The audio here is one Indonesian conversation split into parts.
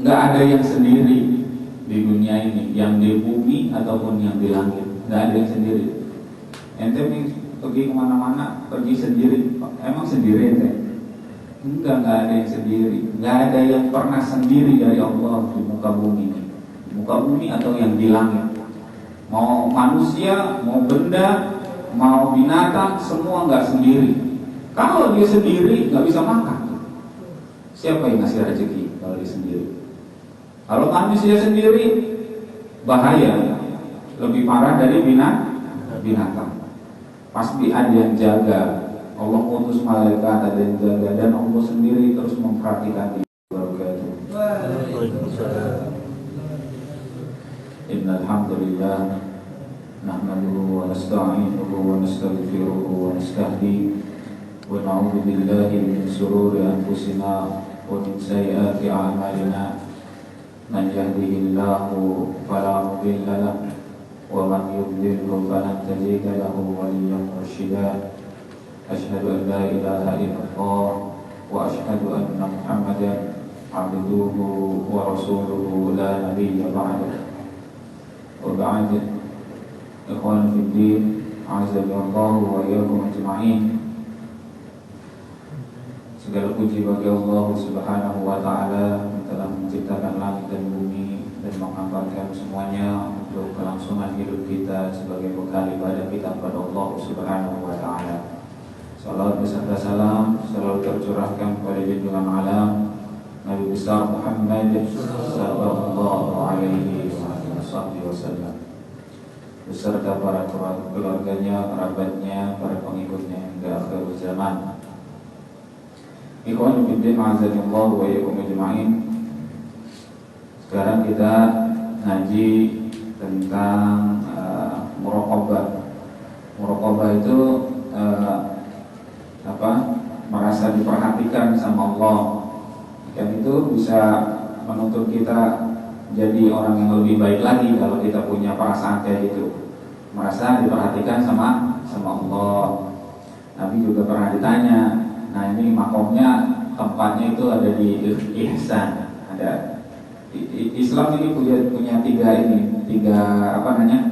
Nggak ada yang sendiri di dunia ini, yang di bumi ataupun yang di langit. Nggak ada yang sendiri. Ente pergi kemana-mana, pergi sendiri. Emang sendiri ente? Nggak ada yang sendiri. Nggak ada yang pernah sendiri dari Allah di muka bumi. Di muka bumi atau yang di langit. Mau manusia, mau benda, mau binatang, semua nggak sendiri. Kalau dia sendiri nggak bisa makan. Siapa yang ngasih rezeki kalau dia sendiri? Kalau manusia sendiri bahaya, lebih parah dari binatang. Pasti ada yang jaga. Allah utus malaikat, ada yang jaga, dan Allah sendiri terus memperhatikan dia. Innal hamdalillah nahmaduhu wa nasta'inuhu wa nastaghfiruhu wa nastahdihi wa na'udzu billahi min shururi anfusina wa min sayyiati a'malina. Man yahdihillahu fala mudilla lahu wa man yudlilhu falan tajida lahu waliyyan mursyida. Asyhadu an la ilaha illallah wa asyhadu anna Muhammadan abduhu wa rasuluhu la nabiyya ba'dahu. Wa ba'd. Ikhwan fiddin, a'azzallahu wa iyyakum ajma'in. Segala puji bagi Allah Subhanahu wa taala yang telah menciptakan langit dan bumi dan mengamalkan semuanya untuk kelangsungan hidup kita sebagai bekal ibadah kita kepada Allah Subhanahu wa taala. Salawat beserta salam selalu tercurahkan kepada junjungan alam Nabi besar Muhammad sallallahu alaihi wasallam beserta para keluarganya, kerabatnya, para pengikutnya hingga akhir zaman. Ikhwan fillah, ma'azallahu wa iyyakum ajma'in. Sekarang kita ngaji tentang muraqabah. Muraqabah itu merasa diperhatikan sama Allah. Dan itu bisa menuntut kita jadi orang yang lebih baik lagi kalau kita punya perasaan kayak gitu, merasa diperhatikan sama Allah. Nabi juga pernah ditanya, nah ini makomnya, tempatnya itu ada di ihsan. Ada Islam ini punya tiga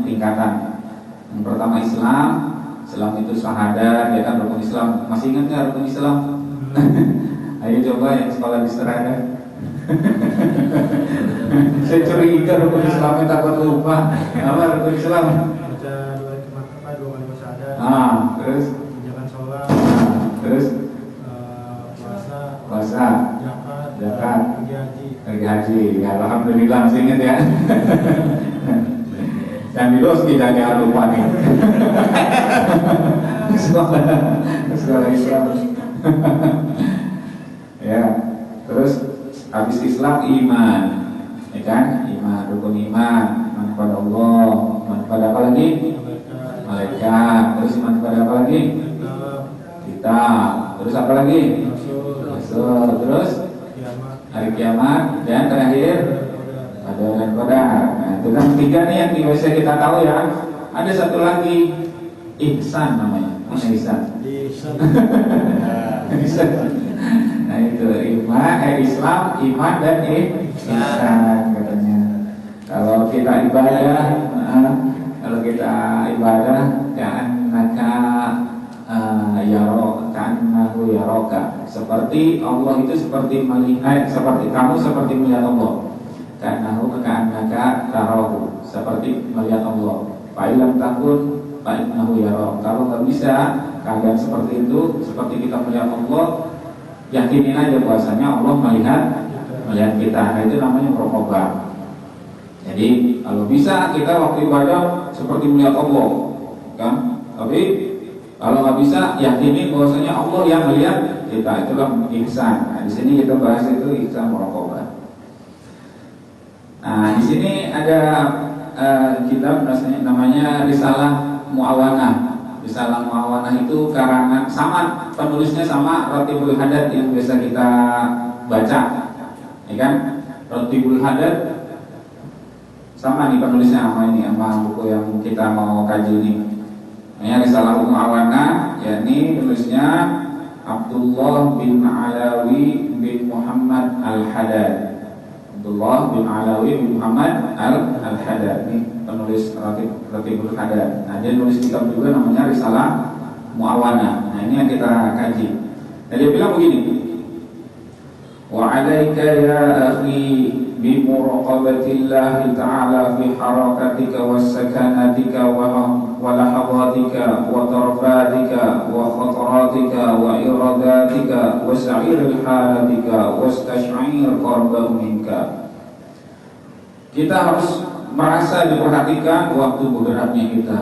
tingkatan. Yang pertama Islam itu syahadat, ya kan, rukun Islam. Masih ingat nggak rukun Islam? Ayo coba yang sekolah di Serada. Saya curiga rukun Islamnya takut lupa. Apa rukun Islam? Baca dua kali syahadat. Terus Jangan sholat. Terus puasa, zakat, pergi haji. Ya, alhamdulillah masih ingat ya. Yang dilus tidak jangan lupa nih. Sekolah Islam. Ya, terus habis Islam iman, ya kan? Iman, rukun iman kepada Allah, iman kepada apa lagi? Malaikat. Terus iman kepada apa lagi? Kitab. Terus apa lagi? Rasul. Terus hari kiamat, dan terakhir ada dan qadar. Nah, itu kan tiga nih yang biasa kita tahu ya. Ada satu lagi, ihsan namanya. Mana ihsan? Ihsan. Nah itu Islam, iman dan ihsan katanya. Kalau kita ibadah, ka'annahu yaraka. Seperti Allah itu seperti melihat, seperti kamu seperti melihat Allah. Ka'annaka tarahu, seperti melihat Allah. Fa'ilam takun fa'innahu yaraka. Kalau nggak bisa keadaan seperti itu, seperti kita melihat Allah, yakinin aja bahwasanya Allah melihat kita. Nah, itu namanya muraqabah. Jadi kalau bisa kita waktu ibadah seperti melihat Allah, kan? Tapi kalau nggak bisa, yakinin bahwasanya Allah yang melihat kita. Itulah ihsan. Nah, di sini kita bahas itu ihsan muraqabah. Nah, di sini ada kitab namanya Risalah Mu'awanah. Risalah Mu'awanah itu karangan sama, penulisnya sama Ratibul Hadad yang biasa kita baca, ya kan? Ratibul Hadad sama nih penulisnya sama buku yang kita mau kaji ini. Ini Risalah Mu'awanah, yakni penulisnya Abdullah bin Alawi bin Muhammad Al-Hadad Abdullah bin Alawi bin Muhammad Al-Haddad. Ini penulis Ratibul Haddad. Nah, dia nulis kitab juga namanya Risalah Mu'awana. Nah, ini yang kita kaji. Nah, dia bilang begini, wa 'alaika ya akhi bi muraqabatillahi ta'ala fi harakatika was sakanatika wa lahadhatika wa tarfatika wa khataratika wa iradatika wa sa'iril halatika wastash'ir qarban minka. Kita harus merasa diperhatikan waktu bergeraknya kita.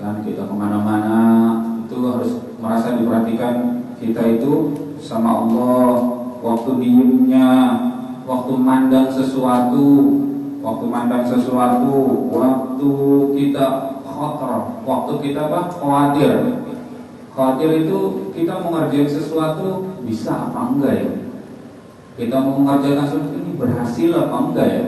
Kan kita kemana-mana itu harus merasa diperhatikan kita itu sama Allah. Waktu diemnya, waktu mandang sesuatu, waktu kita khotor, waktu kita khawatir. Khawatir itu kita mengerjakan sesuatu bisa apa enggak ya? Kita mau mengerjakan sesuatu ini berhasil apa enggak ya?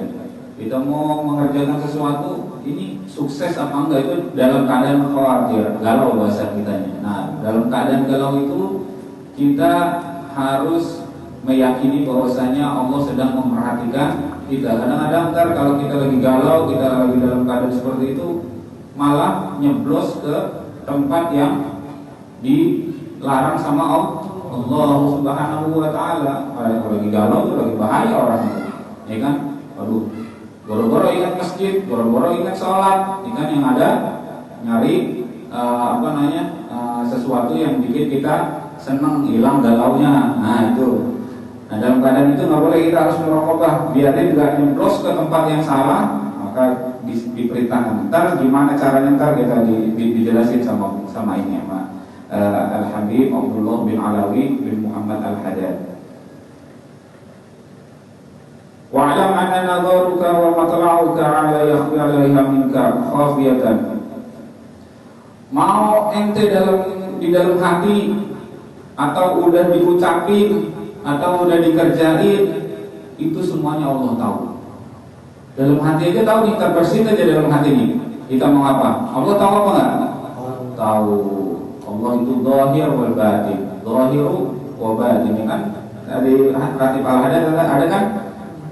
Kita mau mengerjakan sesuatu ini sukses apa enggak, itu dalam keadaan khawatir, galau bahasa kitanya. Nah, dalam keadaan galau itu kita harus meyakini bahwasanya Allah sedang memperhatikan kita. Kadang-kadang kalau kita lagi galau, kita lagi dalam keadaan seperti itu, malah nyeblos ke tempat yang dilarang sama Allah Subhanahu wa taala. Kalau lagi galau itu lagi bahaya orang itu. Ya kan? Aduh, boro-boro ingat masjid, boro-boro ingat sholat, ya kan, yang ada nyari sesuatu yang bikin kita senang, hilang galaunya. Nah, itu. Nah, dalam keadaan itu nggak boleh kita harus merokobah, biar dia juga nyeblos ke tempat yang salah, maka diperintahkan. Ntar gimana caranya, ntar kita dijelasin sama ini Pak Al-Habib Abdullah bin Alawi bin Muhammad Al-Haddad. Wa'lam anna nadharuka wa matla'uka 'ala yakhfi 'alaiha minka khafiyatan. Mau ente di dalam hati atau udah diucapin atau udah dikerjain, itu semuanya Allah tahu. Dalam hati aja tahu nih, terbersit aja dalam hati nih. Kita mau apa? Allah tahu apa enggak? Tahu. Allah itu zahir wal batin. Zahiru wa batin, kan? Dari Ratib Al-Haddad ada kan?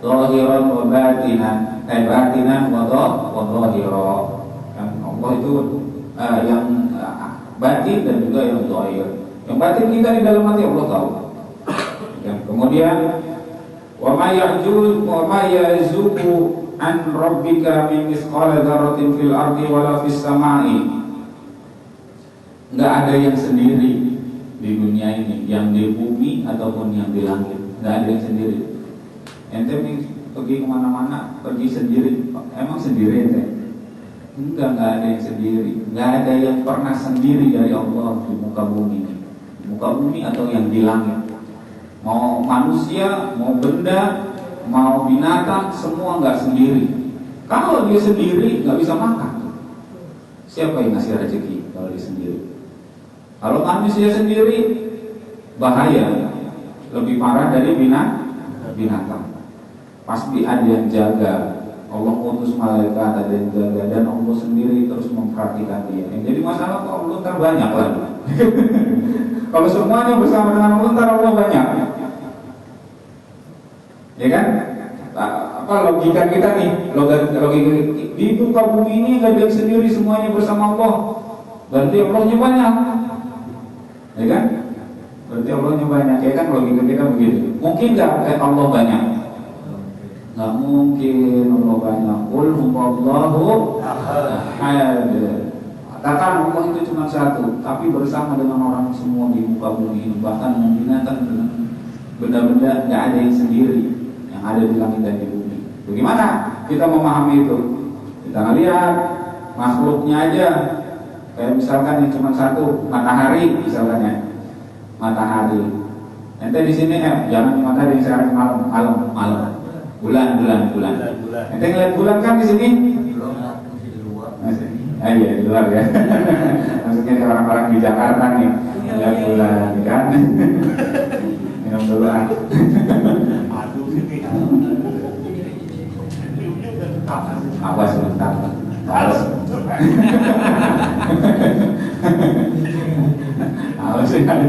Zahiran wa batinan, batinan wa zahira. Kan Allah itu yang batin dan juga yang zahir. Yang batin kita di dalam hati Allah tahu. Kemudian wa ma ya'jul wa ma yazubu an rabbika min mithqala dzarratin fil ardi wala fis samai. Enggak ada yang sendiri di dunia ini, yang di bumi ataupun yang di langit. Enggak ada yang sendiri. Ente pergi kemana-mana pergi sendiri, emang sendiri ente? Enggak ada yang sendiri. Enggak ada yang pernah sendiri dari Allah di muka bumi atau yang di langit. Mau manusia, mau benda, mau binatang, semua nggak sendiri. Kalau dia sendiri nggak bisa makan. Siapa yang ngasih rezeki kalau dia sendiri? Kalau manusia sendiri bahaya, lebih parah dari binatang. Pasti ada yang jaga. Allah utus malaikat, ada yang jaga, dan Allah sendiri terus memperhatikan dia. Yang jadi masalah kok Allah ntar banyak lagi. Kalau semuanya bersama dengan Allah, ntar Allah banyak. Ya kan? Apa logika kita nih? Logika di muka bumi ini nggak ada sendiri, semuanya bersama Allah. Berarti Allahnya banyak. Ya kan? Berarti Allahnya banyak. Ya kan, logika kita begitu. Mungkin nggak Allah banyak? Nggak mungkin Allah banyak. Qul huwallahu ahad. Katakan Allah itu cuma satu, tapi bersama dengan orang semua di muka bumi ini, bahkan dengan binatang, dengan benda-benda, nggak ada yang sendiri yang ada di langit dan di bumi. Bagaimana kita memahami itu? Kita lihat makhluknya aja, kayak misalkan yang cuma satu, matahari misalkan ya, matahari. Ente di sini jangan matahari sekarang malam. Bulan. Ente ngeliat bulan kan di sini? Iya, di luar ya. Maksudnya di orang-orang di Jakarta nih, lihat bulan kan. Minum dulu ah. Apa sebentar? Harus. Harus sih kan.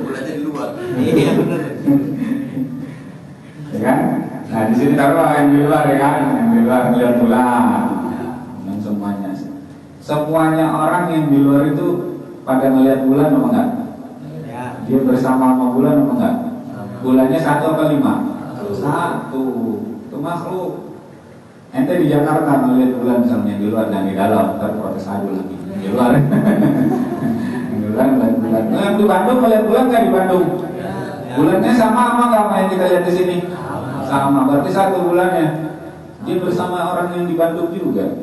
Bulannya di luar. Iya benar. Ya kan? Nah di sini taruh yang di luar ya kan, yang di luar melihat bulan, yang semuanya. Semuanya orang yang di luar itu pada melihat bulan apa enggak? Ya. Dia bersama sama bulan apa enggak? Bulannya 1 apa 5? 1. Itu makhluk. Ente di Jakarta melihat bulan misalnya di luar dan di dalam, ntar protes adu lagi di luar. Di luar melihat bulan. Nah, yang di Bandung melihat bulan nggak di Bandung? Bulannya sama nggak apa yang kita lihat di sini? Sama. Berarti 1 bulannya. Dia bersama orang yang di Bandung juga.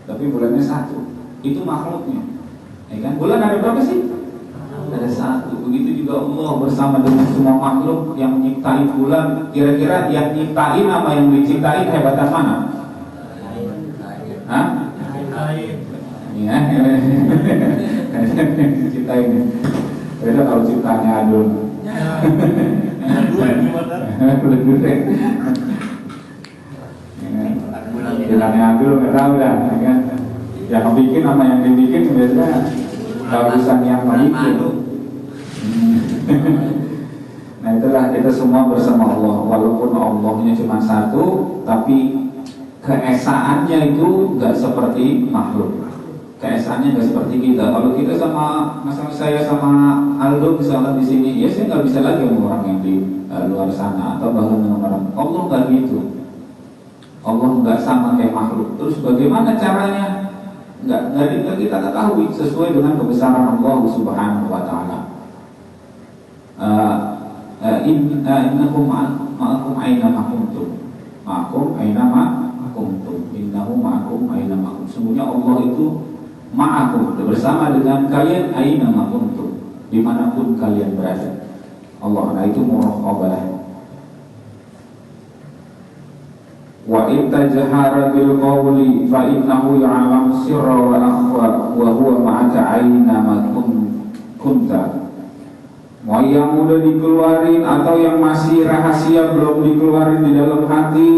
Tapi bulannya 1. Itu makhluknya. Ya kan? Bulan ada berapa sih? Ada 1. Begitu juga Allah bersama dengan semua makhluk yang menciptai bulan. Kira-kira yang nyiptain apa yang diciptain hebatan mana? Hah? Iya. Ciptain. Beda kalau ciptanya adul. Ciptanya adul nggak tahu dah. Yang bikin sama yang dibikin biasanya bagusan yang bikin. Nah itulah kita semua bersama Allah. Walaupun Allahnya cuma 1, tapi keesaannya itu nggak seperti makhluk. Keesaannya nggak seperti kita. Kalau kita sama, misalnya saya sama Aldo misalnya di sini, ya saya nggak bisa lagi sama orang yang di luar sana atau bahkan dengan orang. Allah nggak gitu. Allah nggak sama kayak makhluk. Terus bagaimana caranya? Nggak kita ketahui sesuai dengan kebesaran Allah Subhanahu Wa Taala. Innakum ma'akum aina ma kuntum. Ma'akum aina ma kuntum. Innahu ma'akum aina ma kuntum. Sesungguhnya Allah itu ma'akum, bersama dengan kalian aina ma kuntum, dimanapun kalian berada. Allah, nah itu muraqabah. Wa in tajhara bil qawli fa innahu ya'lamu sirra wa akhfa wa huwa ma'aka aina ma kunta. Mau yang udah dikeluarin atau yang masih rahasia belum dikeluarin di dalam hati,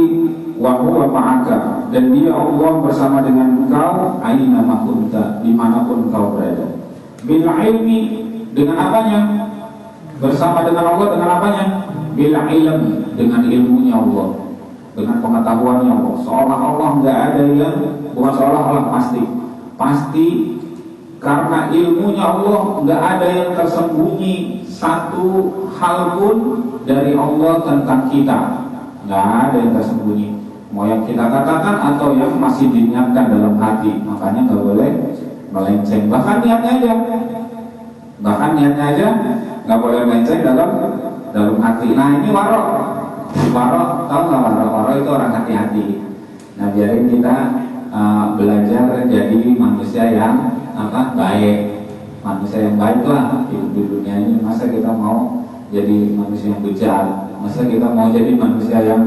wa huwa ma'aka, dan dia Allah bersama dengan engkau aina ma kunta, dimanapun engkau berada. Bil ilmi, dengan apanya? Bersama dengan Allah dengan apanya? Bil ilmi, dengan ilmunya Allah, dengan pengetahuannya Allah. Seolah-olah nggak ada yang, bukan seolah-olah, pasti karena ilmunya Allah nggak ada yang tersembunyi satu hal pun dari Allah tentang kita. Nggak ada yang tersembunyi, mau yang kita katakan atau yang masih diniatkan dalam hati. Makanya nggak boleh melenceng, bahkan niatnya aja nggak boleh melenceng dalam hati. Nah ini warok, tahu nggak warok? Warok itu orang hati-hati. Nah biarin kita belajar jadi manusia yang baik, manusia yang baik lah di dunia ini. Masa kita mau jadi manusia yang bejat? Masa kita mau jadi manusia yang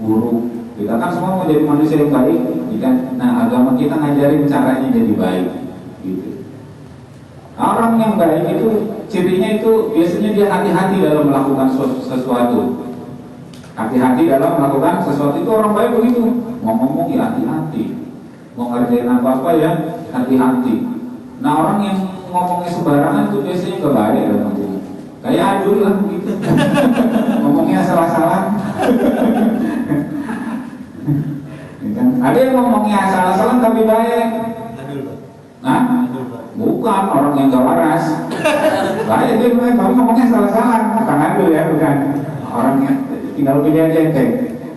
buruk? Kita kan semua mau jadi manusia yang baik, nah agama kita ngajarin caranya jadi baik gitu. Orang yang baik itu cirinya itu biasanya dia hati-hati dalam melakukan sesuatu. Hati-hati dalam melakukan sesuatu itu orang baik begitu. Mau ngomong ya hati-hati, mau ngerjain apa-apa ya hati-hati. Nah orang yang ngomongnya sembarangan itu biasanya gak baik dalam hati. Kayak adul lah gitu. Ngomongnya salah-salah. Ada yang ngomongnya salah-salah tapi baik. Nah, bukan orang yang gak waras. Baik dia baik, tapi ngomongnya salah-salah. Bukan adul ya, bukan. Orangnya tinggal pilih aja ente.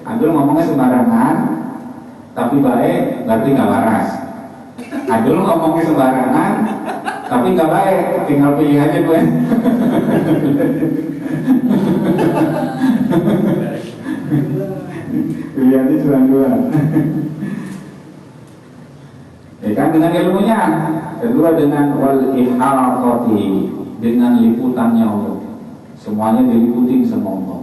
Adul ngomongnya sembarangan tapi baik, berarti gak waras. Adul ngomongnya sembarangan tapi nggak baik, tinggal pilih aja gue. Pilihannya cuma 2. Ya kan, dengan ilmunya. Kedua dengan wal ihaqati, dengan liputannya Allah. Semuanya diliputi sama Allah.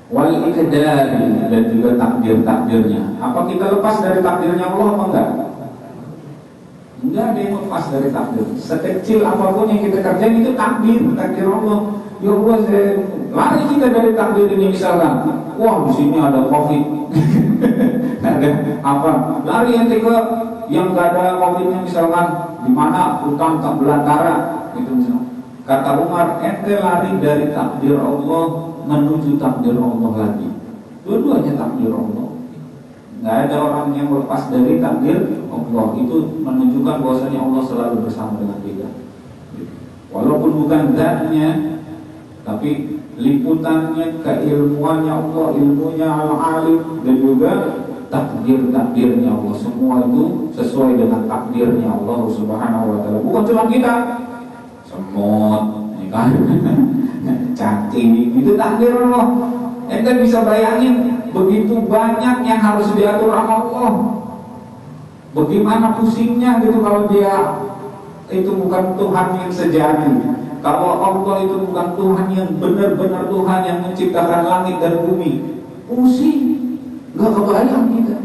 Wal ikdari, dan juga takdir-takdirnya. Apa kita lepas dari takdirnya Allah apa enggak? Enggak ada yang lepas dari takdir. Sekecil apapun yang kita kerjain itu takdir Allah. Ya Allah, lari kita dari takdir ini misalkan. Wah di sini ada COVID, ada apa? Lari ente ke yang nggak ada COVID-nya misalkan di mana hutan tak belantara, gitu misalkan. Kata Umar, ente lari dari takdir Allah menuju takdir Allah lagi. Dua-duanya takdir Allah. Nggak ada orang yang lepas dari takdir Allah. Itu menunjukkan bahwasanya Allah selalu bersama dengan kita. Walaupun bukan zatnya, tapi liputannya, keilmuannya Allah, ilmunya al-alim, dan juga takdirnya Allah. Semua itu sesuai dengan takdirnya Allah Subhanahu wa taala. Bukan cuma kita. Semut, ya kan? Cacing, itu takdir Allah. Ente bisa bayangin begitu banyak yang harus diatur sama Allah. Bagaimana pusingnya gitu kalau dia itu bukan Tuhan yang sejati. Kalau Allah itu bukan Tuhan yang benar-benar Tuhan yang menciptakan langit dan bumi, pusing, nggak kebayang kita.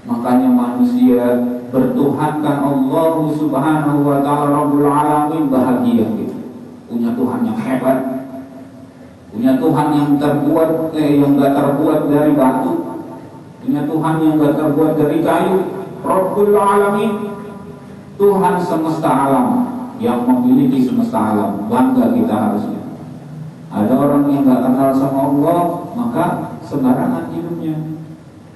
Makanya manusia bertuhankan Allah Subhanahu wa taala Rabbul Alamin, bahagia gitu. Punya Tuhan yang hebat, punya Tuhan yang nggak terbuat dari batu, punya Tuhan yang nggak terbuat dari kayu. Rabbul Alamin, Tuhan semesta alam, yang memiliki semesta alam. Bangga kita harusnya. Ada orang yang nggak kenal sama Allah, maka sembarangan hidupnya,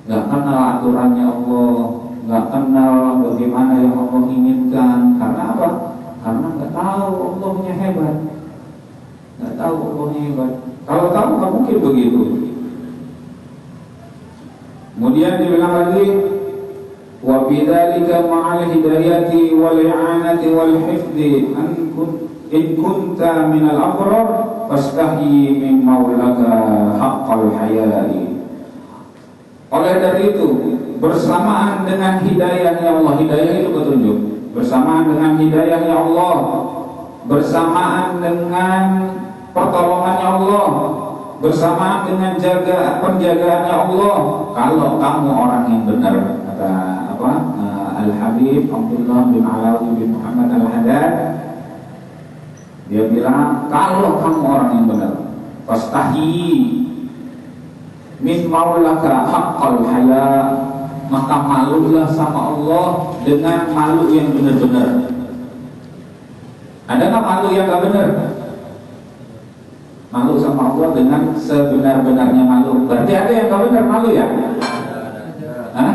nggak kenal aturannya Allah, nggak kenal bagaimana yang Allah inginkan. Karena apa? Karena nggak tahu Allahnya hebat, nggak tahu Allahnya hebat. Kalau tahu nggak mungkin begitu. Kemudian dibilang lagi, wa bidzalika ma'al hidayati wal i'anati wal hifdzi in kunta minal abrar fastahi min maulaka haqqal haya'i. Oleh dari itu, bersamaan dengan hidayahnya Allah, hidayah itu petunjuk, bersamaan dengan hidayahnya Allah, bersamaan dengan pertolongannya Allah, bersamaan dengan penjagaannya Allah, kalau kamu orang yang benar, kata Al-Habib Abdullah bin Alawi bin Muhammad Al-Haddad, dia bilang, kalau kamu orang yang benar, fastahi min maulaka haqqal haya, maka malulah sama Allah dengan malu yang benar-benar. Ada nggak malu yang nggak benar? Malu sama Allah dengan sebenar-benarnya malu. Berarti ada yang nggak benar malu ya? Hah?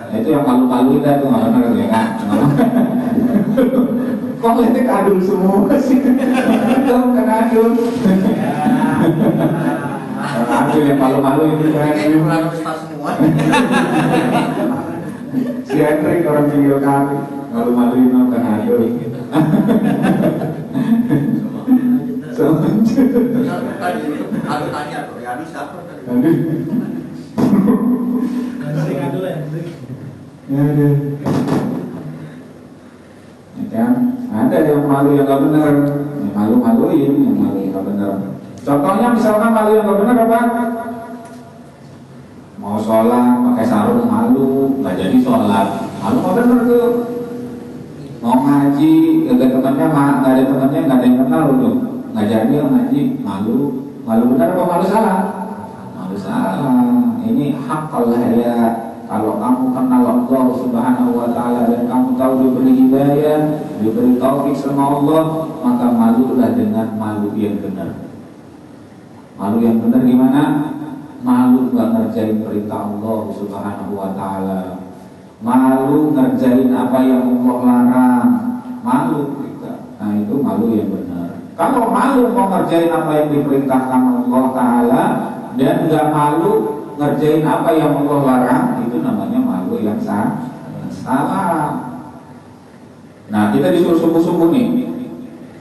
Itu yang malu-malu kita itu nggak benar ya kan? Kok letek adul semua sih? Kamu kan adul. Adul yang malu-malu itu kan? Semua. Si Hendrik orang tinggal kami malu-maluin bukan adul. Aku tanya tuh, ya siapa tadi? Adul ya. Ya kan? Ada yang malu yang gak benar, yang malu-maluin, yang malu yang gak benar. Contohnya misalkan malu yang gak benar apa? Mau sholat pakai sarung malu, nggak jadi sholat, malu gak benar tuh. Mau ngaji, nggak ada temannya, nggak ada yang kenal tuh, nggak jadi ngaji, malu benar apa malu salah? Malu salah. Ini haqqal haya. Kalau kamu kenal Allah Subhanahu wa taala dan kamu tahu diberi hidayah, diberi taufik sama Allah, maka malulah dengan malu yang benar. Malu yang benar gimana? Malu gak ngerjain perintah Allah Subhanahu wa taala. Malu ngerjain apa yang Allah larang. Malu kita. Nah, itu malu yang benar. Kalau malu mau ngerjain apa yang diperintahkan Allah taala dan gak malu ngerjain apa yang Allah larang, itu namanya malu yang salah. Nah, kita disuruh sungguh-sungguh nih.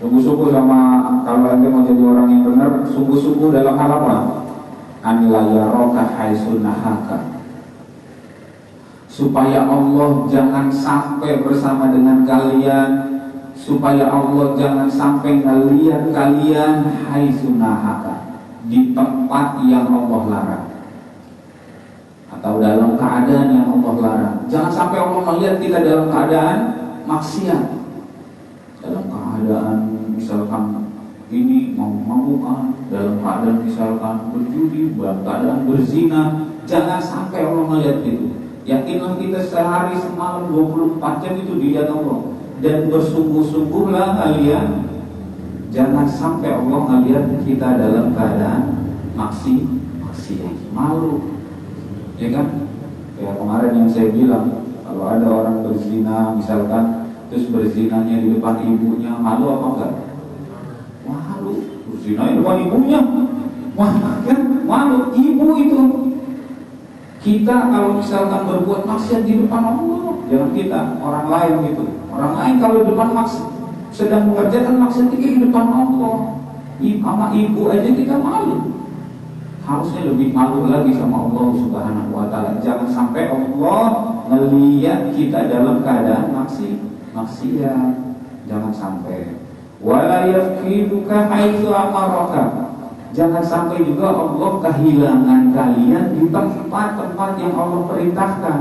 Sungguh-sungguh sama, kalau anda mau jadi orang yang benar, sungguh-sungguh dalam hal apa? An la yaraka haitsu nahaka. Supaya Allah jangan sampai bersama dengan kalian, supaya Allah jangan sampai ngelihat kalian haitsu nahaka, di tempat yang Allah larang, atau dalam keadaan yang Allah larang. Jangan sampai Allah melihat kita dalam keadaan maksiat, dalam keadaan misalkan ini mau-mauan, dalam keadaan misalkan berjudi, dalam keadaan berzina. Jangan sampai Allah melihat itu. Yakinlah kita sehari semalam 24 jam itu dilihat Allah. Dan bersungguh-sungguhlah kalian Jangan sampai Allah melihat kita dalam keadaan maksiat, malu, ya kan? Ya kemarin yang saya bilang, kalau ada orang berzina misalkan, terus berzinanya di depan ibunya, malu apa enggak? Malu, berzina di depan ibunya, wah kan malu. Ibu itu, kita kalau misalkan berbuat maksiat di depan Allah, jangan kita, orang lain gitu. Orang lain kalau di depan sedang mengerjakan maksiat di depan Allah, sama ibu aja kita malu. Harusnya lebih malu lagi sama Allah Subhanahu wa Ta'ala. Jangan sampai Allah melihat kita dalam keadaan maksiat. Jangan sampai. Wala yafkiduka haitsu amaraka. Jangan sampai juga Allah kehilangan kalian di tempat-tempat yang Allah perintahkan.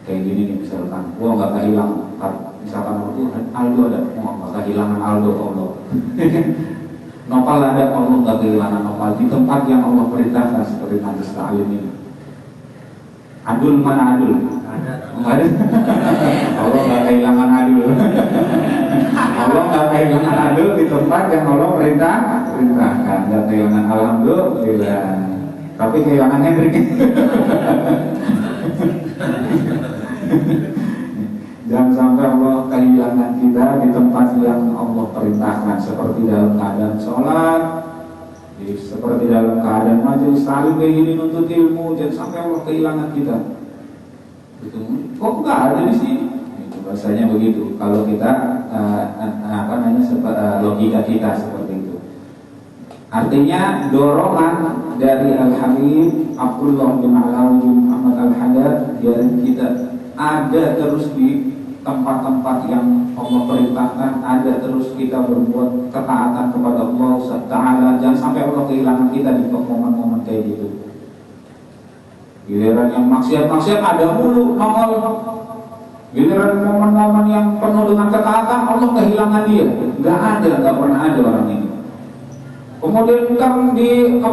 Kayak gini nih misalkan, gua nggak kehilangan, misalkan Aldo ada, nggak kehilangan Aldo Allah. Nopal ada, Allah nggak kehilangan Nopal di tempat yang Allah perintahkan seperti Najis Ta'lim ini. Adul mana Adul? Nggak ada. Allah nggak kehilangan Adul. Allah nggak kehilangan Adul di tempat yang Allah perintahkan. Nggak kehilangan Alhamdulillah. Tapi kehilangan Hendrik. Jangan sampai Allah kehilangan kita di tempat yang Allah perintahkan, seperti dalam keadaan sholat, seperti dalam keadaan majelis taklim kayak gini nuntut ilmu. Jangan sampai Allah kehilangan kita. Itu kok nggak ada di sini? Itu bahasanya begitu. Kalau kita logika kita seperti itu. Artinya dorongan dari Al-Habib Abdullah bin Alawi Muhammad Al-Haddad dari kita ada terus di tempat-tempat yang Allah perintahkan, ada terus kita berbuat ketaatan kepada Allah Ta'ala. Jangan sampai Allah kehilangan kita di momen-momen kayak gitu. Giliran yang maksiat-maksiat ada mulu nongol. Giliran momen-momen yang penuh dengan ketaatan, Allah kehilangan dia. Nggak pernah ada orang ini. Kemudian kan di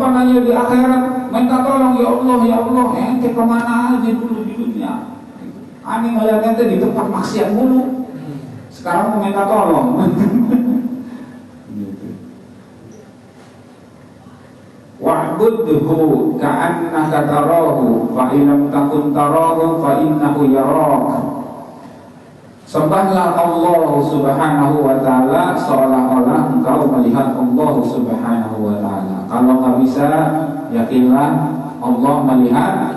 di akhirat minta tolong, ya Allah, ente kemana aja dulu di dunia? Ani ngeliat ente di tempat maksiat mulu. Sekarang mau minta tolong. Wa'budhu ka'annaka tarahu fa illam takun tarahu fa innahu yarak. Sembahlah Allah Subhanahu wa Ta'ala seolah-olah engkau melihat Allah Subhanahu wa Ta'ala. Kalau nggak bisa, yakinlah Allah melihat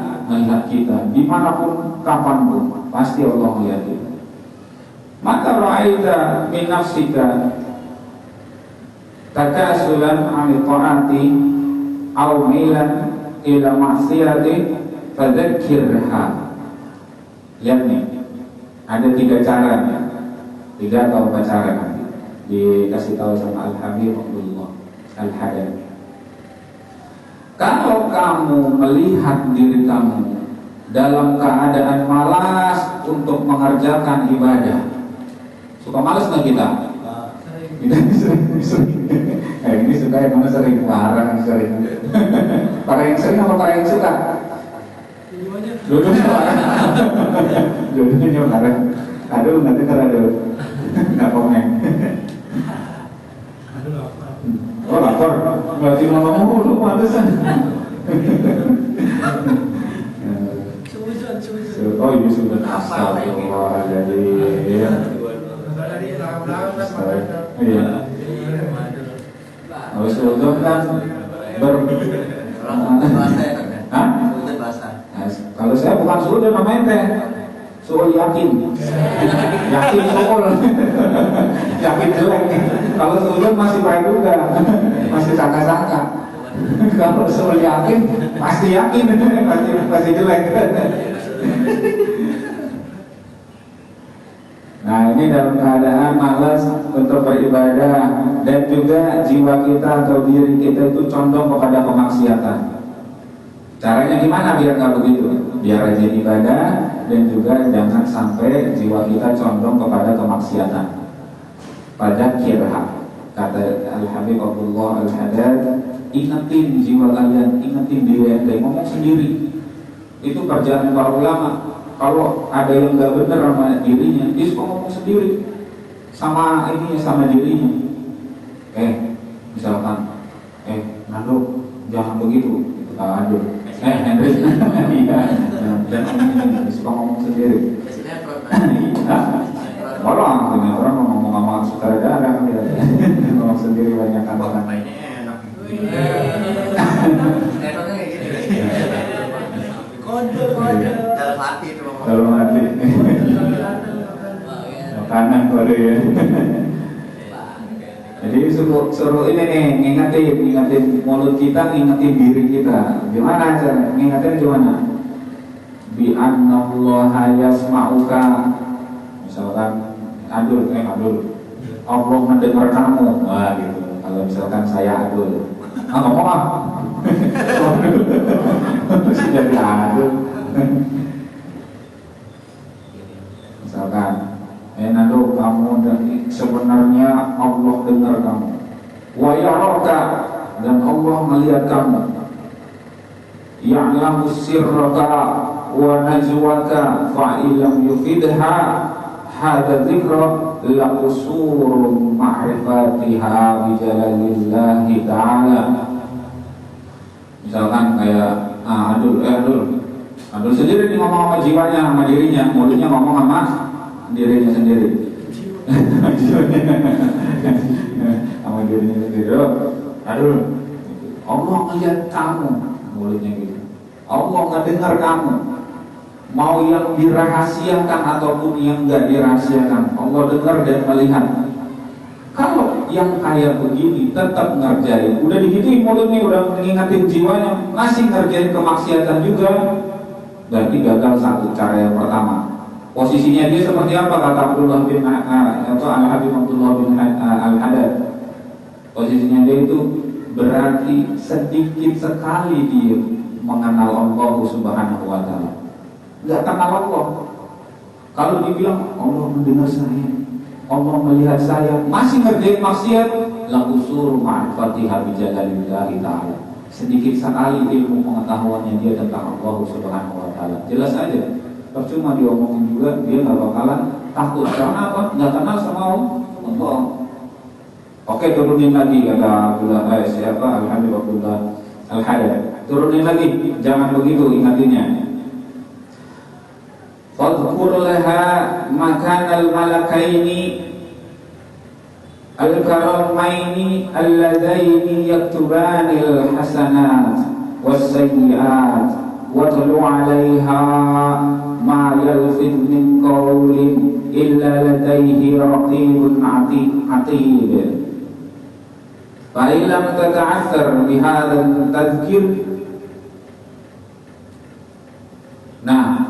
kita dimanapun, kapanpun, pasti Allah melihat kita. Maka ra'aita min nafsika takasulan 'ani ta'ati aw milan ila ma'siyati fadzakkirha. Lihat nih, ada 3 cara, 3 atau 4 cara nanti dikasih tahu sama Al-Habib Abdullah Al-Haddad. Kalau kamu melihat diri kamu dalam keadaan malas untuk mengerjakan ibadah, suka malas nggak kita? Kita sering. Ini suka yang mana sering? Parah yang sering. Parah yang sering apa parah yang suka? Dua-duanya parah. Dua-duanya parah. Aduh, nanti aduh. Nggak komen. Oh lapor, berarti mau ngomong lu pantesan. Oh ini sudah astagfirullah jadi. Iya. Harus udon kan kalau saya bukan suudon namanya teh. Suul yakin suul yakin jelek. Kalau suudon masih baik juga, masih sangka-sangka. Kalau suul yakin pasti yakin, pasti jelek. Nah ini dalam keadaan malas untuk beribadah dan juga jiwa kita atau diri kita itu condong kepada kemaksiatan. Caranya gimana biar nggak begitu? Biar rajin ibadah dan juga jangan sampai jiwa kita condong kepada kemaksiatan. Pada kirha, kata Al-Habib Abdullah Al-Haddad, ingetin jiwa kalian, ingetin diri ente, ngomong sendiri. Itu kerjaan para ulama. Kalau ada yang nggak benar sama dirinya, dia suka ngomong sendiri. sama ini, sama dirinya. Misalkan, Nando jangan begitu, Adul. Henry, iya, dan ini suka ngomong sendiri. Orang ngomong sama sutradara, ngomong sendiri banyak kan. Mainnya enak. Enaknya kayak gini. Kode dalam hati itu. Dalam hati. Makanan kode ya. Jadi suruh ini nih, ngingetin mulut kita, ngingetin diri kita. Gimana cara ngingetin gimana? Bi annallaha yasma'uka. Misalkan Adul. Allah mendengar kamu. Wah gitu. Kalau misalkan saya Adul. Ngomong ah. Masih jadi Adul. Misalkan Nando, kamu sebenarnya Allah dengar kamu. Wa yaraka, dan Allah melihat kamu. Ya'lamu sirraka wa najwaka fa illam yufidha hadza dzikra la usurun ma'rifatiha bi jalalillahi ta'ala. Misalkan kayak Adul sendiri nih ngomong sama jiwanya, sama dirinya, mulutnya ngomong sama dirinya sendiri. Sama dirinya sendiri. Aduh, Allah melihat kamu, mulutnya gitu. Allah ngedengar kamu. Mau yang dirahasiakan ataupun yang enggak dirahasiakan, Allah dengar dan melihat. Kalau yang kayak begini tetap ngerjain, udah digituin mulutnya, udah mengingatin jiwanya, masih ngerjain kemaksiatan juga, berarti gagal satu cara yang pertama. Posisinya dia seperti apa kata Abdullah bin Al-Habib Abdullah bin Al-Hadad. Posisinya dia itu berarti sedikit sekali dia mengenal Allah Subhanahu wa taala. Enggak kenal Allah. Kalau dibilang Allah mendengar saya, Allah melihat saya, masih ngerjain maksiat, la usur ma'rifatiha bi jalalillahi ta'ala. Sedikit sekali ilmu pengetahuannya dia tentang Allah Subhanahu wa taala. Jelas aja. Percuma diomongin juga, dia nggak bakalan takut. Karena apa? Nggak kenal sama Allah. Oke, turunin lagi kata Abdullah siapa? Al-Habib Abdullah Al-Hadad. Turunin lagi, jangan begitu ingatinnya. Fadhkur laha makanal malakaini al-karamaini alladaini yaktubanil hasanat was-sayyi'at wa tulu 'alaiha ma yalfid min qawlin illa ladayhi raqibun 'atid. Fa illam tata'athar bihadzal tadhkir. Nah,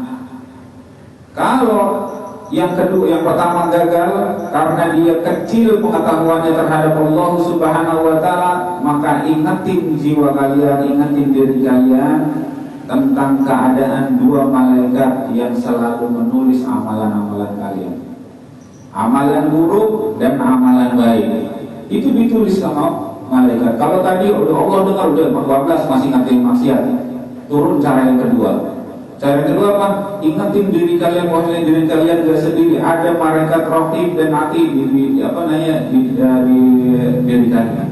kalau yang kedua, yang pertama gagal karena dia kecil pengetahuannya terhadap Allah Subhanahu wa taala, maka ingatin jiwa kalian, ingatin diri kalian tentang keadaan dua malaikat yang selalu menulis amalan-amalan kalian. Amalan buruk dan amalan baik. Itu ditulis sama malaikat. Kalau tadi udah Allah dengar udah 14 masih ngatain maksiat. Turun cara yang kedua. Cara yang kedua apa? Ingatin diri kalian bahwa diri kalian gak sendiri. Ada malaikat raqib dan atid di diri kalian.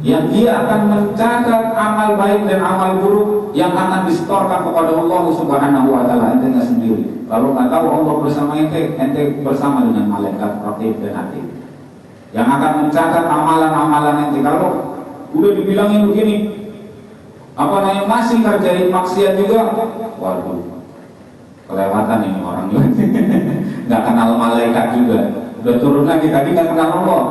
Yang dia akan mencatat amal baik dan amal buruk yang akan disetorkan kepada Allah Subhanahu wa taala. Ente nggak sendiri. Kalau nggak tahu Allah bersama ente bersama dengan malaikat raqib dan atid yang akan mencatat amalan-amalan ente. Kalau udah dibilangin begini, masih ngerjain maksiat juga, waduh, kelewatan ini orang nggak kenal malaikat juga. Udah turun lagi, tadi nggak kenal Allah.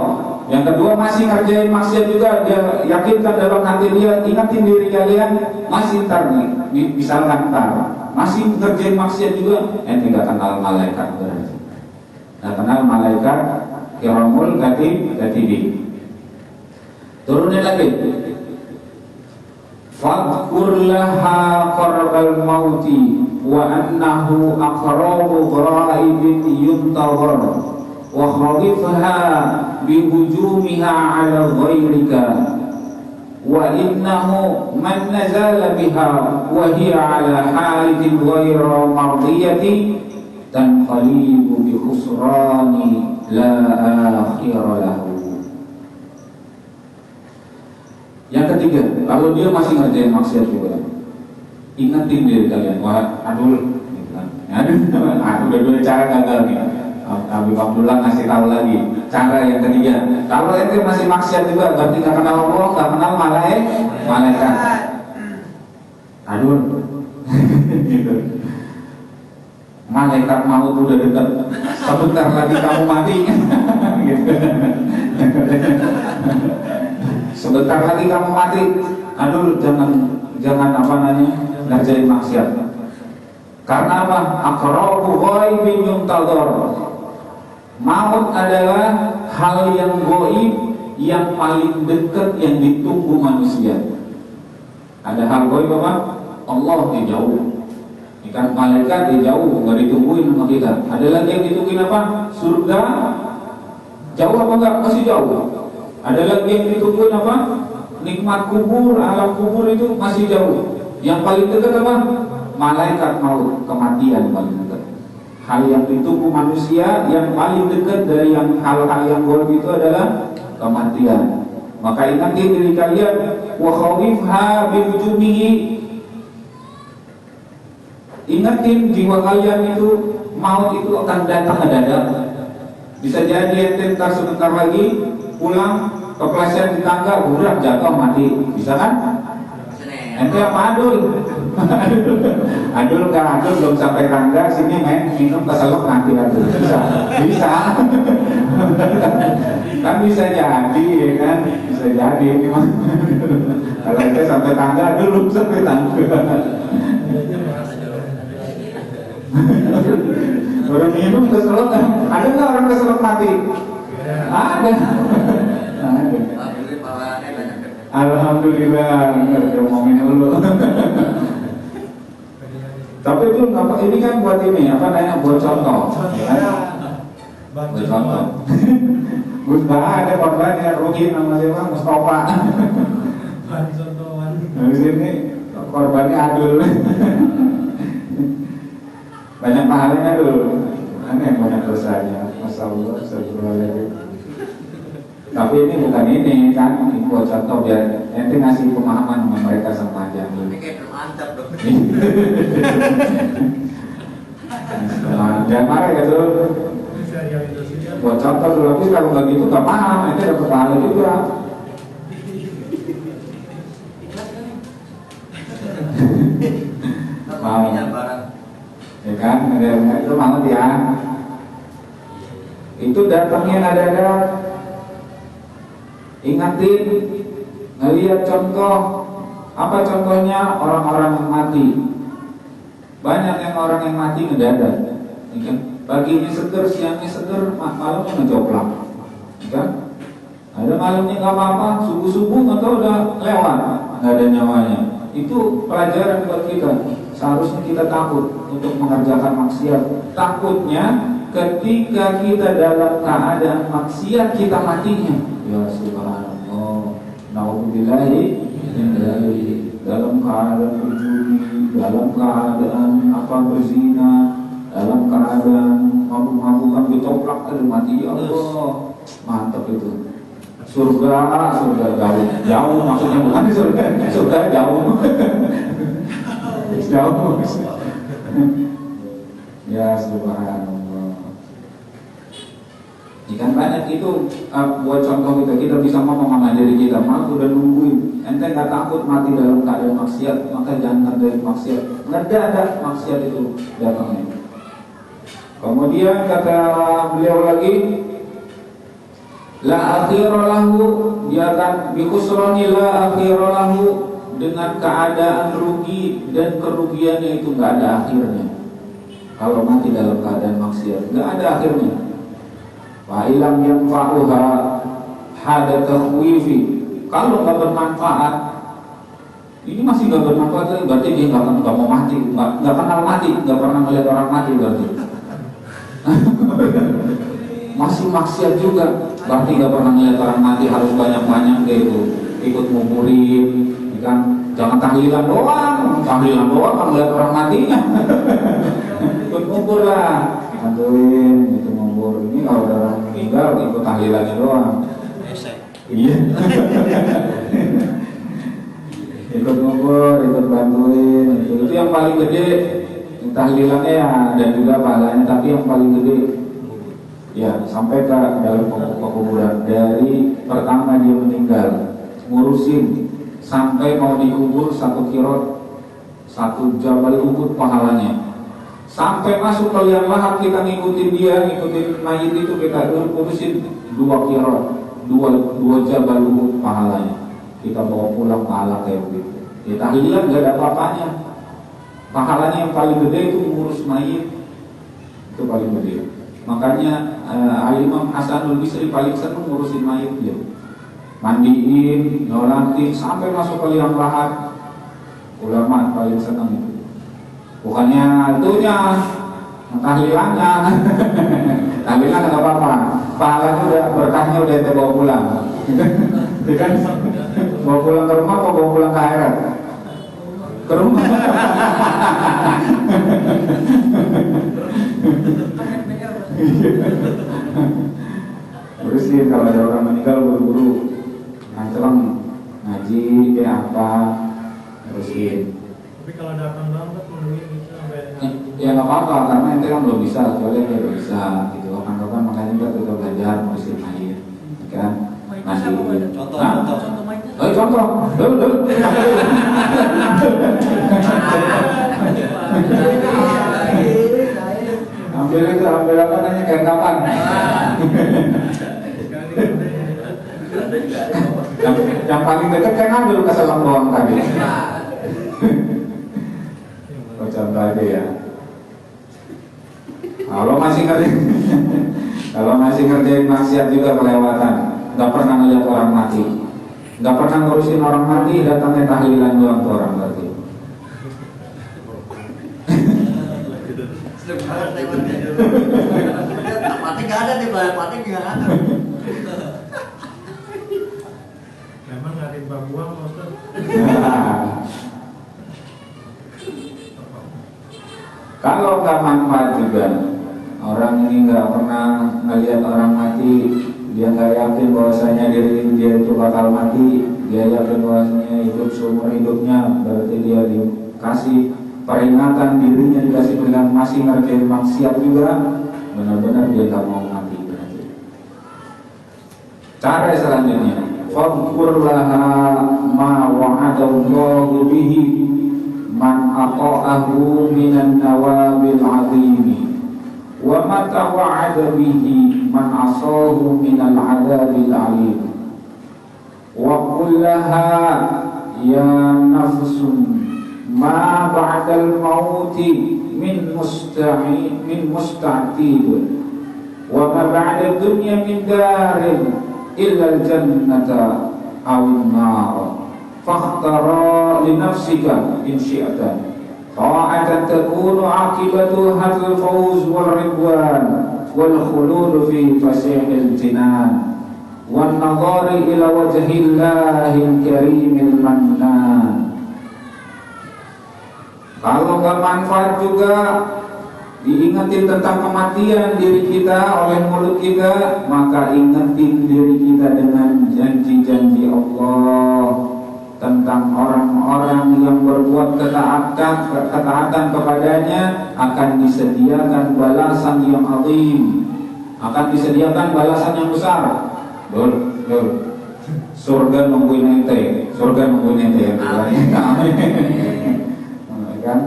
Yang kedua masih ngerjain maksiat juga, dia yakinkan dalam hati dia, ingatin diri kalian, masih ntar nih, misalkan ntar masih ngerjain maksiat juga, ente nggak kenal malaikat berarti. Nggak kenal malaikat kiramul katibin. Turunin lagi. Fadhkur laha qarbal mauti wa annahu aqrabu ghaibin yuntazar wa khawifha bihujumiha ala ghairika wa innahu man nazala biha wa hiya ala halatin ghayra mardiyati tanqalibu bi khusrani la akhira lahu. Yang ketiga, kalau dia masih ngerjain maksiat juga, ingatin diri kalian, wah adul, udah dua cara gagal nih. Abi Abdullah ngasih tahu lagi cara yang ketiga. Kalau ente masih maksiat juga, berarti nggak kenal Allah, nggak kenal malaikat. Adul, gitu. Malaikat maut udah dekat, sebentar lagi kamu mati. Gitu. Sebentar lagi kamu mati. Aduh, jangan apa namanya, ngerjain maksiat. Karena apa? Aqrabu ghaibin yuntadhar. Maut adalah hal yang gaib, yang paling dekat, yang ditunggu manusia. Ada hal gaib apa? Allah di jauh. Ikan malaikat di jauh, nggak ditungguin sama kita. Ada lagi yang ditungguin apa? Surga. Jauh apa enggak? Masih jauh. Ada lagi yang ditungguin apa? Nikmat kubur, alam kubur itu masih jauh. Yang paling dekat apa? Malaikat maut, kematian paling dekat. Hal yang ditunggu manusia yang paling dekat dari yang hal-hal yang gaib itu adalah kematian. Maka ingatin diri kalian, wa khawifha biwujubihi. Ingatin jiwa kalian itu maut itu akan datang mendadak. Bisa jadi ente ntar sebentar lagi pulang kepleset di tangga, burak jatuh mati, bisa kan? Ente apa adul? Adul nggak adul belum sampai tangga sini main minum keselok nanti adul, bisa, kan bisa jadi ya kan, bisa jadi ini mah. Kalau ente sampai tangga dulu sampai tangga. Orang minum keselok, ada nggak orang keselok mati? Ada. Alhamdulillah, nggak ngomongin dulu. Tapi itu ini kan buat ini apa namanya, buat contoh. Ya, buat contoh. Gus ada korban yang rugi nama siapa? Mustafa. Di sini korbannya adul. Banyak pahalanya dulu, aneh banyak dosanya, masya Allah, astagfirullahaladzim. Tapi ini bukan ini kan, ini buat contoh biar ente ngasih pemahaman sama mereka sama aja. Ini kayak bermantap dong. Jangan marah ya tuh. Buat contoh dulu, tapi kalau nggak gitu nggak paham, ente dapat pahala juga. Mau. Ya kan, ada itu banget ya. Itu datangnya ada ingatin, ngelihat contoh. Apa contohnya? Orang-orang yang mati. Banyak yang orang yang mati ngedadak, ya kan? Paginya seger, siangnya seger, malamnya ngejoplak, ya kan? Ada malamnya nggak apa-apa, subuh-subuh atau udah lewat, nggak ada nyawanya. Itu pelajaran buat kita. Seharusnya kita takut untuk mengerjakan maksiat. Takutnya ketika kita dalam keadaan maksiat kita matinya. Ya subhanallah. Nauzubillahi min dzalik. Dalam keadaan berjudi, dalam keadaan berzina, dalam keadaan mabuk-mabukan ditoplak dan mati. Ya Allah, mantap itu. Surga jauh maksudnya, bukan surga jauh. Jauh. Ya subhanallah. Ikan banyak itu buat contoh kita bisa ngomong sama diri kita, malah udah nungguin. Ente nggak takut mati dalam keadaan maksiat, maka jangan dari maksiat. Ngedadak maksiat itu datangnya. Kemudian kata beliau lagi, la akhira lahu, dia akan bikusroni la akhira lahu, dengan keadaan rugi dan kerugiannya itu nggak ada akhirnya. Kalau mati dalam keadaan maksiat nggak ada akhirnya. Wa ilam yanfa'uha hada takhwifi, kalau nggak bermanfaat, ini masih nggak bermanfaat, berarti dia nggak mau mati, nggak kenal mati, nggak pernah melihat orang mati berarti. Masih maksiat juga, berarti nggak pernah melihat orang mati, harus banyak-banyak deh itu ikut nguburin. Kan jangan tahlilan doang kan melihat orang matinya. Ikut kubur lah, bantuin itu ngubur. Ini kalau ada orang meninggal ikut tahlilannya doang. Iya. Ikut ngubur, ikut bantuin, itu yang paling gede tahlilannya ya, dan juga pahalanya. Tapi yang paling gede ya sampai ke dalam kuburan, dari pertama dia meninggal ngurusin sampai mau dikubur 1 kirot 1 jabal Uhud pahalanya. Sampai masuk ke liang lahat kita ngikutin dia, ngikutin mayit itu, kita urusin 2 kirot 2 jabal Uhud pahalanya. Kita bawa pulang pahala kayak begitu. Ya tahlilan gak ada apa-apanya. Pahalanya yang paling gede itu ngurus mayit, itu paling gede. Makanya Al-Imam Hasanul Bisri paling senang ngurusin mayit dia. Mandiin, nyolatin, sampai masuk ke liang lahat. Ulama paling senang itu. Bukannya itunya, tahlilannya. Tahlilan gak apa-apa. Pahalanya udah, berkahnya udah kita bawa pulang. Kan bawa pulang ke rumah atau bawa pulang ke akhirat? Ke rumah. Berusin kalau ada orang meninggal buru-buru nganceleng ngaji kayak apa, berusin. Tapi kalau datang lambat menunggu gitu sampai Ya nggak apa-apa, karena ente kan belum bisa, kecuali ente belum bisa gitu. Kan makanya kita belajar berusin mayit, kan? Masih contoh main. Contoh. Dulu. Ambil apa namanya kayak kapan? Yang paling dekat kan ambil ke selang doang tadi. Contoh aja ya. Kalau masih ngerjain maksiat juga kelewatan. Gak pernah ngeliat orang mati, gak pernah ngurusin orang mati, datangnya tahlilan doang tuh orang berarti. Mati nggak ada nih, mati nggak ada. memang nggak ada buang Ustaz. Kalau nggak manfaat juga, orang ini nggak pernah ngeliat orang mati. Dia nggak yakin bahwasanya diri dia itu bakal mati. Dia yakin bahwasanya hidup seumur hidupnya, berarti dia dikasih peringatan, dirinya dikasih peringatan masih ngerjain maksiat juga. Benar-benar dia nggak mau mati berarti. Cara selanjutnya, fadkurlaha ma wa'adallahu bihi man aqa'ahu minan nawabil azimi wa mata wa'ada bihi man asahu minal adabil alim wa kullaha ya nafsun ma ba'dal mauti min musta'tid wa ma ba'da dunya min darin illa al-jannata awin nar fakhtara li nafsika in syi'ta ta'atan takunu aqibatuha al-fawz wal ridwan wal khulud fi fasihil jinan wan nadhari ila wajhillahil karimil mannan. Kalau nggak manfaat juga diingetin tentang kematian diri kita oleh mulut kita, maka ingetin diri kita dengan janji-janji Allah tentang orang-orang yang berbuat ketaatan kepadanya akan disediakan balasan yang azim, akan disediakan balasan yang besar. Surga nungguin ente, ya. Kan?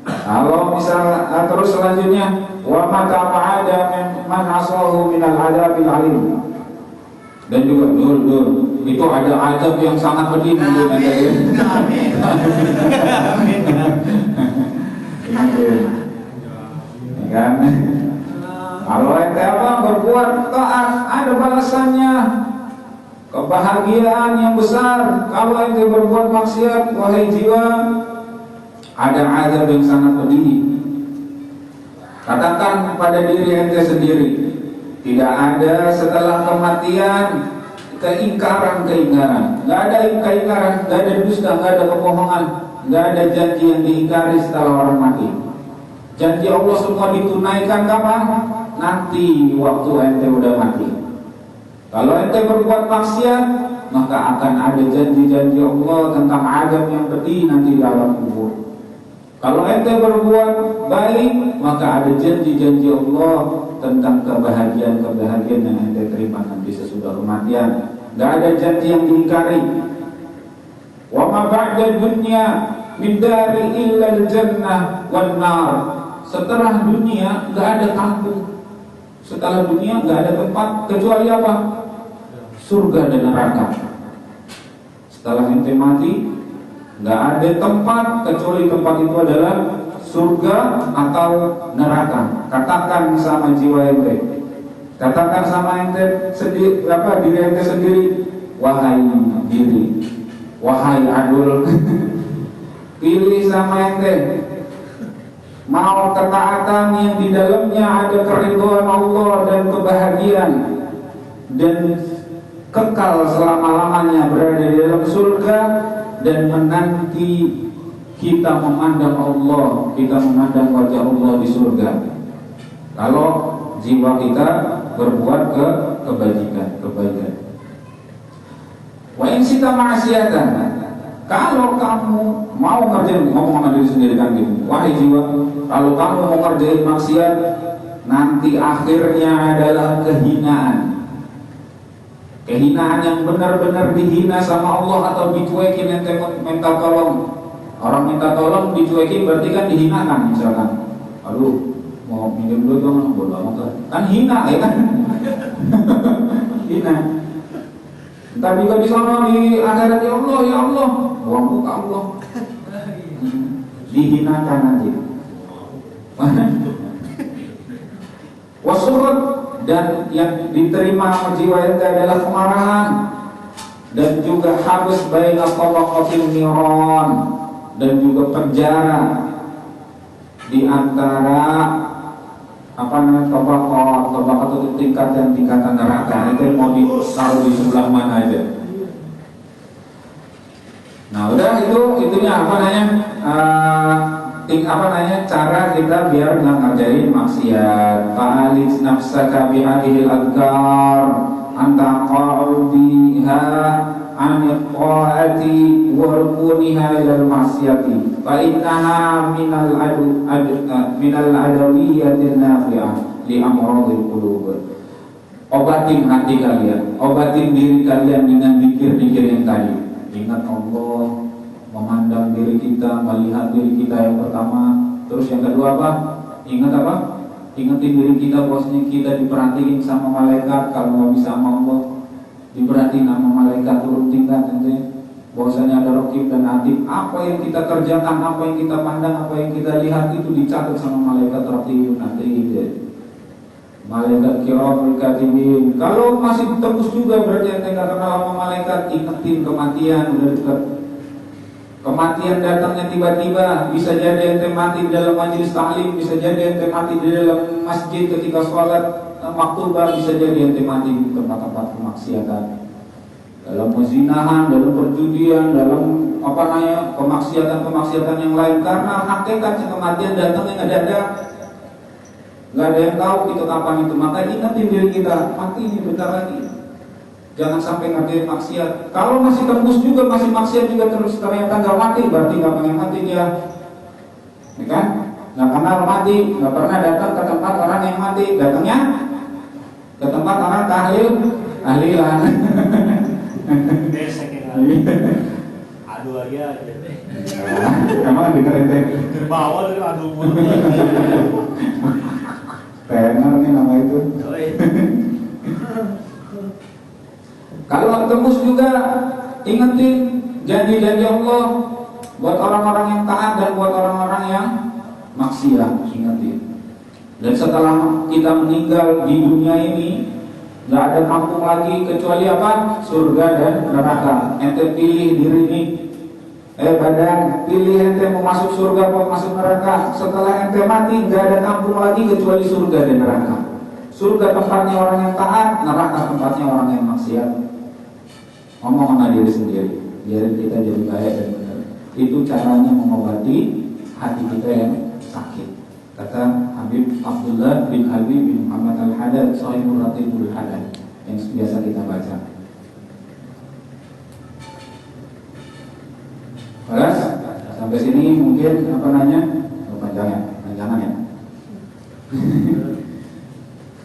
Kalau misal terus selanjutnya wa mata ma'ada man asahu minal adabil alim, dan juga itu ada adab yang sangat pedih dulu nanti. Kan? Kalau ente apa berbuat taat ada balasannya, kebahagiaan yang besar. Kalau ente berbuat maksiat, wahai jiwa, ada azab yang sangat pedih. Katakan pada diri ente sendiri, tidak ada setelah kematian keingkaran. Nggak ada keingkaran, nggak ada dusta, nggak ada kebohongan, nggak ada janji yang diingkari setelah orang mati. Janji Allah semua ditunaikan kapan? Nanti waktu ente udah mati. Kalau ente berbuat maksiat, maka akan ada janji-janji Allah tentang azab yang pedih nanti dalam kubur. Kalau ente berbuat baik, maka ada janji-janji Allah tentang kebahagiaan-kebahagiaan yang ente terima nanti sesudah kematian. Tidak ada janji yang diingkari. Wa ma ba'da dunya min dari illa al-jannah wan nar. Setelah dunia nggak ada kampung. Setelah dunia nggak ada tempat kecuali apa? Surga dan neraka. Setelah ente mati, nggak ada tempat kecuali tempat itu adalah surga atau neraka. Katakan sama jiwa ente, katakan sama ente sendiri, diri ente sendiri, wahai diri, wahai adul, pilih sama ente. Mau ketaatan yang di dalamnya ada keridhaan Allah dan kebahagiaan dan kekal selama-lamanya berada di dalam surga dan menanti kita memandang Allah, kita memandang wajah Allah di surga. Kalau jiwa kita berbuat kebaikan. Wa in sita ma'siyatan. Kalau kamu mau ngerjain, ngomong sama diri sendiri kan gitu, wahai jiwa, kalau kamu mau ngerjain maksiat, nanti akhirnya adalah kehinaan. Kehinaan yang benar-benar dihina sama Allah atau dicuekin, ente minta tolong. Orang minta tolong dicuekin berarti kan dihinakan misalkan. Aduh, mau minjem duit dong, bodoh amat kan hina ya kan. Hina. Entar juga di sana di akhirat, ya Allah, buang muka Allah. Dihinakan aja. Wasurut, dan yang diterima jiwa ente adalah kemarahan, dan juga habis baina tabaqatil niran, dan juga penjara di antara tabaqat itu tingkatan neraka. Itu mau ditaruh di sebelah mana aja. Nah udah itunya cara kita biar nggak ngerjain maksiat. Fa'alis nafsaka bihadihil adhkar anta qa'udiha anil qa'ati warkuniha ilal maksiati fa innaha minal adawiyatin nafi'ah li amradil qulub. Obatin hati kalian, obatin diri kalian dengan zikir-zikir yang tadi. Ingat Allah, memandang diri kita, melihat diri kita yang pertama. Terus yang kedua apa? Ingat apa? Ingatin diri kita bahwasanya kita diperhatiin sama malaikat. Kalau mau bisa sama Allah, diperhatiin sama malaikat turun tingkat nanti. Bahwasanya ada raqib dan atid. Apa yang kita kerjakan, apa yang kita pandang, apa yang kita lihat itu dicatat sama malaikat raqib nanti gitu. Malaikat kiramul katibin. Kalau masih tembus juga berarti ente enggak kenal sama malaikat. Ingetin kematian, udah dekat. Kematian datangnya tiba-tiba. Bisa jadi ente mati di dalam majelis ta'lim, bisa jadi ente mati di dalam masjid ketika sholat maktubah, bisa jadi ente mati di tempat-tempat kemaksiatan, dalam pezinahan, dalam perjudian, dalam kemaksiatan yang lain. Karena hakikatnya kematian datangnya mendadak. Nggak ada yang tahu itu kapan itu. Maka ingatin diri kita, mati ini bentar lagi. Jangan sampai ngerjain maksiat. Kalau masih tembus juga, masih maksiat juga terus ternyata nggak mati, berarti nggak pengen mati dia, ya kan? Nggak kenal mati, nggak pernah datang ke tempat orang yang mati. Datangnya ke tempat orang tahlilan. Besek ya. Adu aja. Emang dengerin deh. Terbawa dari adu mulu. Tenar nih nama itu. Kalau tembus juga, ingetin janji-janji Allah buat orang-orang yang taat dan buat orang-orang yang maksiat, ingetin. Dan setelah kita meninggal di dunia ini, nggak ada kampung lagi kecuali apa? Surga dan neraka. Ente pilih diri ini. Badan, pilih ente mau masuk surga atau masuk neraka. Setelah ente mati, nggak ada kampung lagi kecuali surga dan neraka. Surga tempatnya orang yang taat, neraka tempatnya orang yang maksiat. Ngomong sama diri sendiri, biar kita jadi baik dan benar. Itu caranya mengobati hati kita yang sakit. Kata Habib Abdullah bin Habib bin Muhammad Al-Haddad, Shahihul Ratibul Haddad, yang biasa kita baca. Balas, sampai sini mungkin apa nanya? Oh, panjangan ya.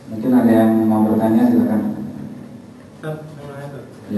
Mungkin ada yang mau bertanya, silakan.